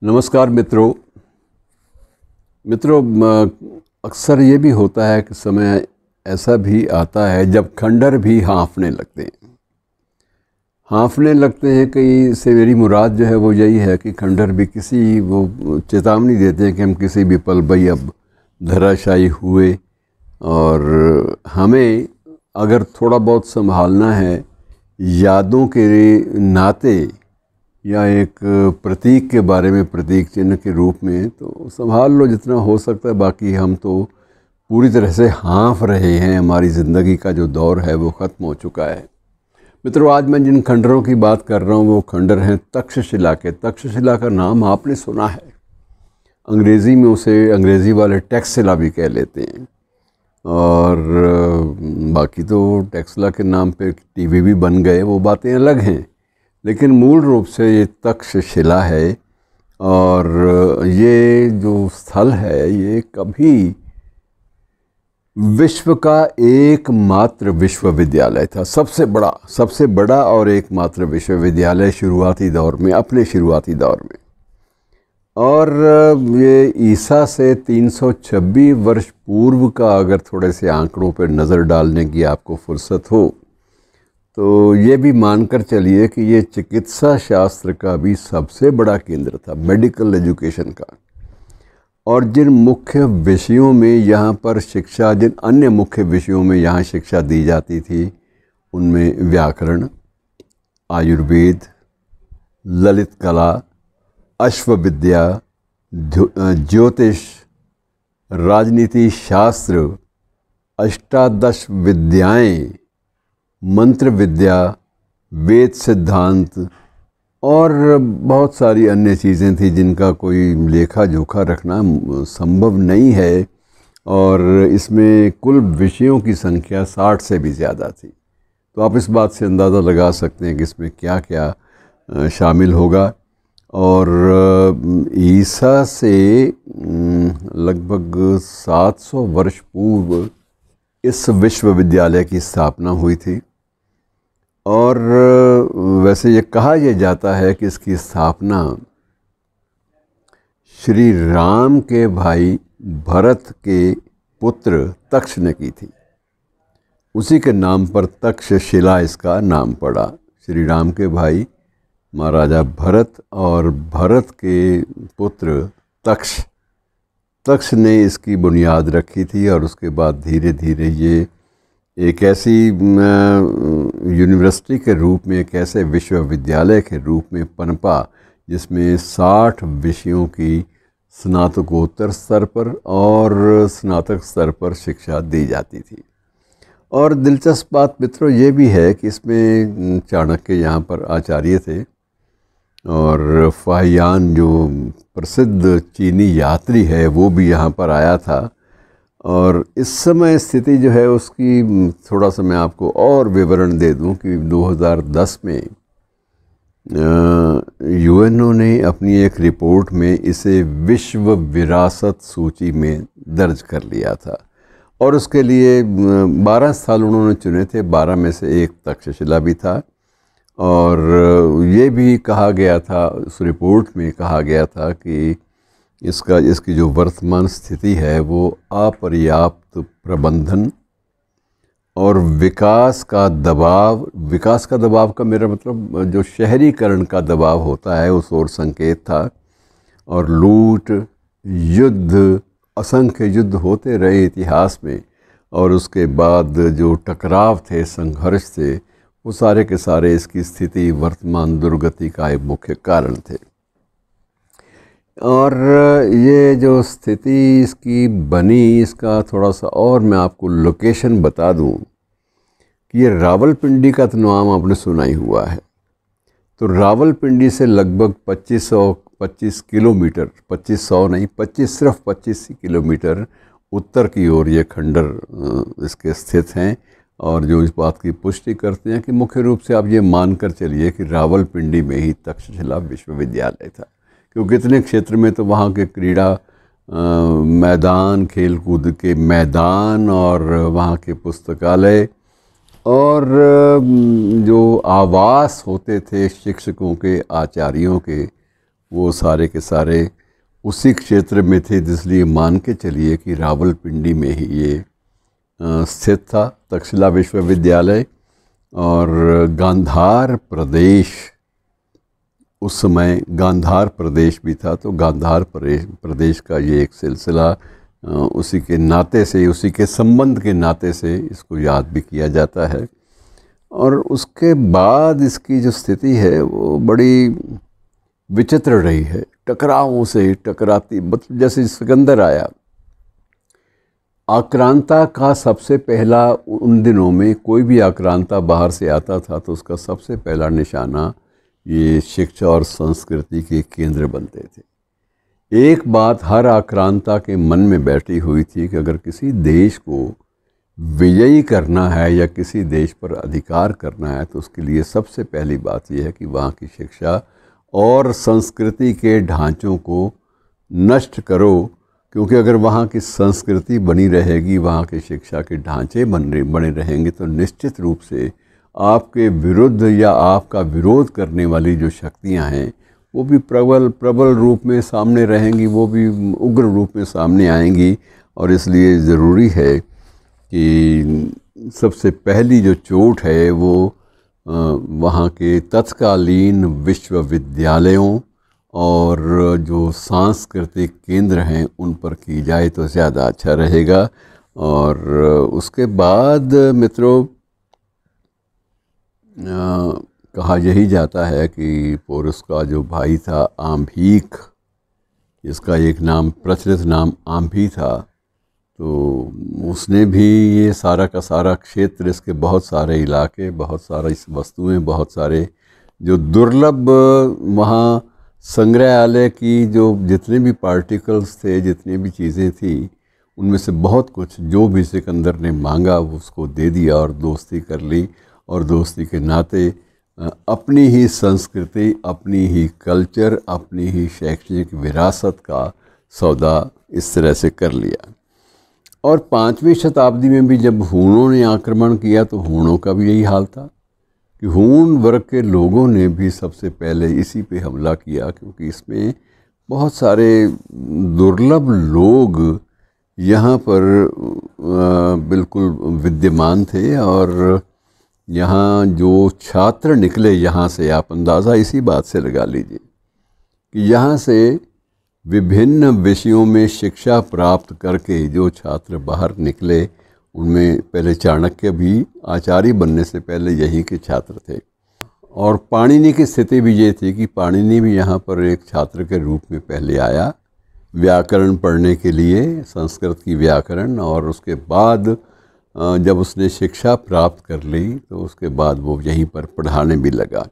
नमस्कार मित्रों, अक्सर ये भी होता है कि समय ऐसा भी आता है जब खंडहर भी हाँफने लगते हैं कि इससे मेरी मुराद जो है वो यही है कि खंडहर भी किसी वो चेतावनी देते हैं कि हम किसी भी पल भाई अब धराशायी हुए। और हमें अगर थोड़ा बहुत संभालना है यादों के नाते या एक प्रतीक के बारे में, प्रतीक चिन्ह के रूप में, तो संभाल लो जितना हो सकता है। बाकी हम तो पूरी तरह से हाँफ रहे हैं, हमारी ज़िंदगी का जो दौर है वो ख़त्म हो चुका है। मित्रों, आज मैं जिन खंडरों की बात कर रहा हूँ वो खंडर हैं तक्षशिला के। तक्षशिला का नाम आपने सुना है, अंग्रेज़ी में उसे अंग्रेज़ी वाले टैक्सशिला भी कह लेते हैं। और बाकी तो टैक्सशिला के नाम पे टीवी भी बन गए, वो बातें अलग हैं, लेकिन मूल रूप से ये तक्षशिला है। और ये जो स्थल है ये कभी विश्व का एकमात्र विश्वविद्यालय था, सबसे बड़ा और एकमात्र विश्वविद्यालय शुरुआती दौर में, अपने शुरुआती दौर में। और ये ईसा से 326 वर्ष पूर्व का अगर थोड़े से आंकड़ों पर नज़र डालने की आपको फुर्सत हो तो ये भी मानकर चलिए कि ये चिकित्सा शास्त्र का भी सबसे बड़ा केंद्र था, मेडिकल एजुकेशन का। और जिन मुख्य विषयों में यहाँ पर शिक्षा, जिन अन्य मुख्य विषयों में यहाँ शिक्षा दी जाती थी उनमें व्याकरण, आयुर्वेद, ललित कला, अश्वविद्या, ज्योतिष, राजनीति शास्त्र, अष्टादश विद्याएं, मंत्र विद्या, वेद सिद्धांत और बहुत सारी अन्य चीज़ें थी जिनका कोई लेखा जोखा रखना संभव नहीं है। और इसमें कुल विषयों की संख्या 60 से भी ज़्यादा थी। तो आप इस बात से अंदाज़ा लगा सकते हैं कि इसमें क्या क्या शामिल होगा। और ईसा से लगभग 700 वर्ष पूर्व इस विश्वविद्यालय की स्थापना हुई थी। और वैसे ये कहा यह जाता है कि इसकी स्थापना श्री राम के भाई भरत के पुत्र तक्ष ने की थी। उसी के नाम पर तक्षशिला इसका नाम पड़ा। श्री राम के भाई महाराजा भरत और भरत के पुत्र तक्ष ने इसकी बुनियाद रखी थी। और उसके बाद धीरे धीरे ये एक ऐसी यूनिवर्सिटी के रूप में, एक ऐसे विश्वविद्यालय के रूप में पनपा जिसमें 60 विषयों की स्नातकोत्तर स्तर पर और स्नातक स्तर पर शिक्षा दी जाती थी। और दिलचस्प बात मित्रों ये भी है कि इसमें चाणक्य यहाँ पर आचार्य थे और फाहियान जो प्रसिद्ध चीनी यात्री है वो भी यहाँ पर आया था। और इस समय स्थिति जो है उसकी थोड़ा सा मैं आपको और विवरण दे दूं कि 2010 में यूएनओ ने अपनी एक रिपोर्ट में इसे विश्व विरासत सूची में दर्ज कर लिया था। और उसके लिए 12 स्थल उन्होंने चुने थे, 12 में से एक तक्षशिला भी था। और ये भी कहा गया था, उस रिपोर्ट में कहा गया था कि इसकी जो वर्तमान स्थिति है वो अपर्याप्त प्रबंधन और विकास का दबाव का मेरा मतलब जो शहरीकरण का दबाव होता है उस ओर संकेत था। और लूट, युद्ध, असंख्य युद्ध होते रहे इतिहास में। और उसके बाद जो टकराव थे, संघर्ष थे, वो सारे के सारे इसकी स्थिति, वर्तमान दुर्गति का एक मुख्य कारण थे। और ये जो स्थिति इसकी बनी, इसका थोड़ा सा और मैं आपको लोकेशन बता दूं कि ये रावलपिंडी का तो नाम आपने सुना ही हुआ है। तो रावलपिंडी से लगभग 25 किलोमीटर, 2500 नहीं, 25 किलोमीटर उत्तर की ओर ये खंडर इसके स्थित हैं। और जो इस बात की पुष्टि करते हैं कि मुख्य रूप से आप ये मानकर चलिए कि रावलपिंडी में ही तक्षशिला विश्वविद्यालय था, क्योंकि इतने क्षेत्र में तो वहाँ के क्रीड़ा मैदान, खेल कूद के मैदान और वहाँ के पुस्तकालय और जो आवास होते थे शिक्षकों के, आचार्यों के, वो सारे के सारे उसी क्षेत्र में थे, इसलिए मान के चलिए कि रावलपिंडी में ही ये स्थित था तक्षशिला विश्वविद्यालय। और गांधार प्रदेश, उस समय गांधार प्रदेश भी था, तो गांधार प्रदेश का ये एक सिलसिला उसी के नाते से, उसी के संबंध के नाते से इसको याद भी किया जाता है। और उसके बाद इसकी जो स्थिति है वो बड़ी विचित्र रही है, टकरावों से टकराती, मतलब जैसे सिकंदर आया, आक्रांता का सबसे पहला, उन दिनों में कोई भी आक्रांता बाहर से आता था तो उसका सबसे पहला निशाना ये शिक्षा और संस्कृति के केंद्र बनते थे। एक बात हर आक्रांता के मन में बैठी हुई थी कि अगर किसी देश को विजयी करना है या किसी देश पर अधिकार करना है तो उसके लिए सबसे पहली बात यह है कि वहाँ की शिक्षा और संस्कृति के ढांचों को नष्ट करो, क्योंकि अगर वहाँ की संस्कृति बनी रहेगी, वहाँ के शिक्षा के ढांचे बने रहेंगे तो निश्चित रूप से आपके विरुद्ध या आपका विरोध करने वाली जो शक्तियाँ हैं वो भी प्रबल रूप में सामने रहेंगी, वो भी उग्र रूप में सामने आएंगी। और इसलिए ज़रूरी है कि सबसे पहली जो चोट है वो वहाँ के तत्कालीन विश्वविद्यालयों और जो सांस्कृतिक केंद्र हैं उन पर की जाए तो ज़्यादा अच्छा रहेगा। और उसके बाद मित्रों कहा यही जाता है कि पोरस का जो भाई था आम्भीक, जिसका एक नाम, प्रचलित नाम आम्भी था, तो उसने भी ये सारा का सारा क्षेत्र, इसके बहुत सारे इलाके, बहुत सारा इस वस्तुएं, बहुत सारे जो दुर्लभ वहाँ संग्रहालय की जो जितने भी पार्टिकल्स थे, जितनी भी चीज़ें थी, उनमें से बहुत कुछ जो भी सिकंदर ने मांगा वो उसको दे दिया और दोस्ती कर ली। और दोस्ती के नाते अपनी ही संस्कृति, अपनी ही कल्चर, अपनी ही शैक्षणिक विरासत का सौदा इस तरह से कर लिया। और 5वीं शताब्दी में भी जब हूणों ने आक्रमण किया तो हूणों का भी यही हाल था कि हूण वर्ग के लोगों ने भी सबसे पहले इसी पे हमला किया, क्योंकि इसमें बहुत सारे दुर्लभ लोग यहाँ पर बिल्कुल विद्यमान थे। और यहाँ जो छात्र निकले, यहाँ से आप अंदाज़ा इसी बात से लगा लीजिए कि यहाँ से विभिन्न विषयों में शिक्षा प्राप्त करके जो छात्र बाहर निकले, उनमें पहले चाणक्य भी आचार्य बनने से पहले यहीं के छात्र थे। और पाणिनि की स्थिति भी ये थी कि पाणिनि भी यहाँ पर एक छात्र के रूप में पहले आया व्याकरण पढ़ने के लिए, संस्कृत की व्याकरण। और उसके बाद जब उसने शिक्षा प्राप्त कर ली तो उसके बाद वो यहीं पर पढ़ाने भी लगा।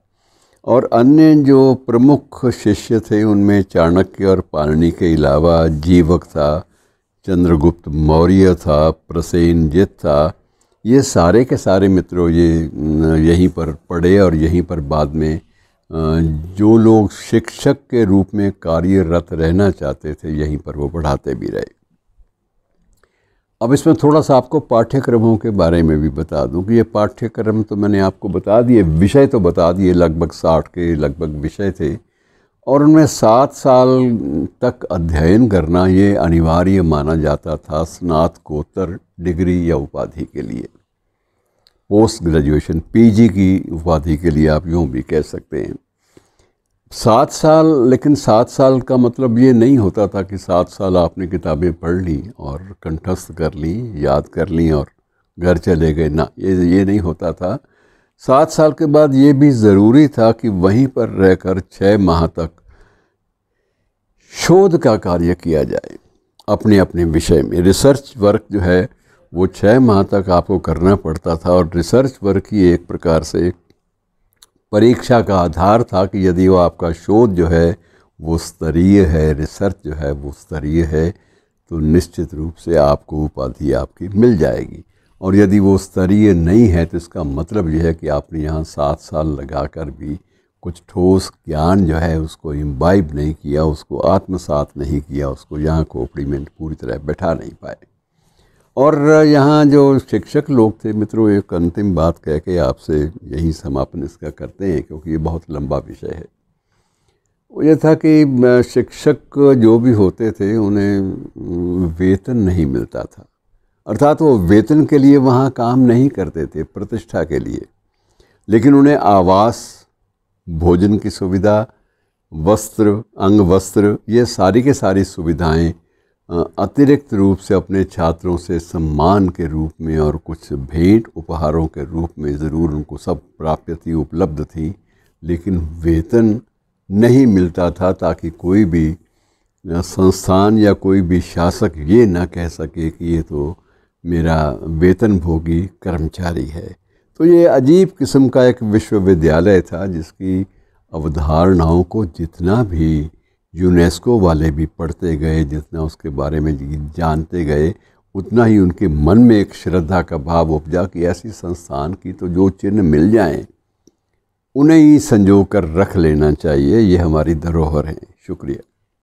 और अन्य जो प्रमुख शिष्य थे उनमें चाणक्य और पाणिनि के अलावा जीवक था, चंद्रगुप्त मौर्य था, प्रसेनजित था। ये सारे के सारे मित्रों ये यहीं पर पढ़े और यहीं पर बाद में जो लोग शिक्षक के रूप में कार्यरत रहना चाहते थे यहीं पर वो पढ़ाते भी रहे। अब इसमें थोड़ा सा आपको पाठ्यक्रमों के बारे में भी बता दूं कि ये पाठ्यक्रम तो मैंने आपको बता दिए, विषय तो बता दिए, लगभग 60 के लगभग विषय थे। और उनमें 7 साल तक अध्ययन करना ये अनिवार्य माना जाता था स्नातकोत्तर डिग्री या उपाधि के लिए, पोस्ट ग्रेजुएशन पीजी की उपाधि के लिए आप यूँ भी कह सकते हैं। 7 साल, लेकिन 7 साल का मतलब ये नहीं होता था कि 7 साल आपने किताबें पढ़ ली और कंठस्थ कर ली, याद कर ली और घर चले गए, ना, ये नहीं होता था। 7 साल के बाद ये भी ज़रूरी था कि वहीं पर रहकर 6 माह तक शोध का कार्य किया जाए अपने अपने विषय में। रिसर्च वर्क जो है वो 6 माह तक आपको करना पड़ता था। और रिसर्च वर्क ही एक प्रकार से परीक्षा का आधार था कि यदि वो आपका शोध जो है वो स्तरीय है, रिसर्च जो है वो स्तरीय है, तो निश्चित रूप से आपको उपाधि आपकी मिल जाएगी। और यदि वो स्तरीय नहीं है तो इसका मतलब यह है कि आपने यहाँ 7 साल लगाकर भी कुछ ठोस ज्ञान जो है उसको इम्बाइब नहीं किया, उसको आत्मसात नहीं किया, उसको यहाँ खोपड़ी में पूरी तरह बैठा नहीं पाए। और यहाँ जो शिक्षक लोग थे मित्रों, एक अंतिम बात कह के आपसे यही समापन इसका करते हैं, क्योंकि ये बहुत लंबा विषय है। वो ये था कि शिक्षक जो भी होते थे उन्हें वेतन नहीं मिलता था, अर्थात वो वेतन के लिए वहाँ काम नहीं करते थे, प्रतिष्ठा के लिए, लेकिन उन्हें आवास, भोजन की सुविधा, वस्त्र, अंग वस्त्र, ये सारी के सारी सुविधाएं अतिरिक्त रूप से अपने छात्रों से सम्मान के रूप में और कुछ भेंट उपहारों के रूप में ज़रूर उनको सब प्राप्य थी, उपलब्ध थी, लेकिन वेतन नहीं मिलता था, ताकि कोई भी संस्थान या कोई भी शासक ये ना कह सके कि ये तो मेरा वेतनभोगी कर्मचारी है। तो ये अजीब किस्म का एक विश्वविद्यालय था, जिसकी अवधारणाओं को जितना भी यूनेस्को वाले भी पढ़ते गए, जितना उसके बारे में जानते गए, उतना ही उनके मन में एक श्रद्धा का भाव उपजा कि ऐसी संस्थान की तो जो चिन्ह मिल जाएं उन्हें ही संजो कर रख लेना चाहिए, ये हमारी धरोहर है। शुक्रिया।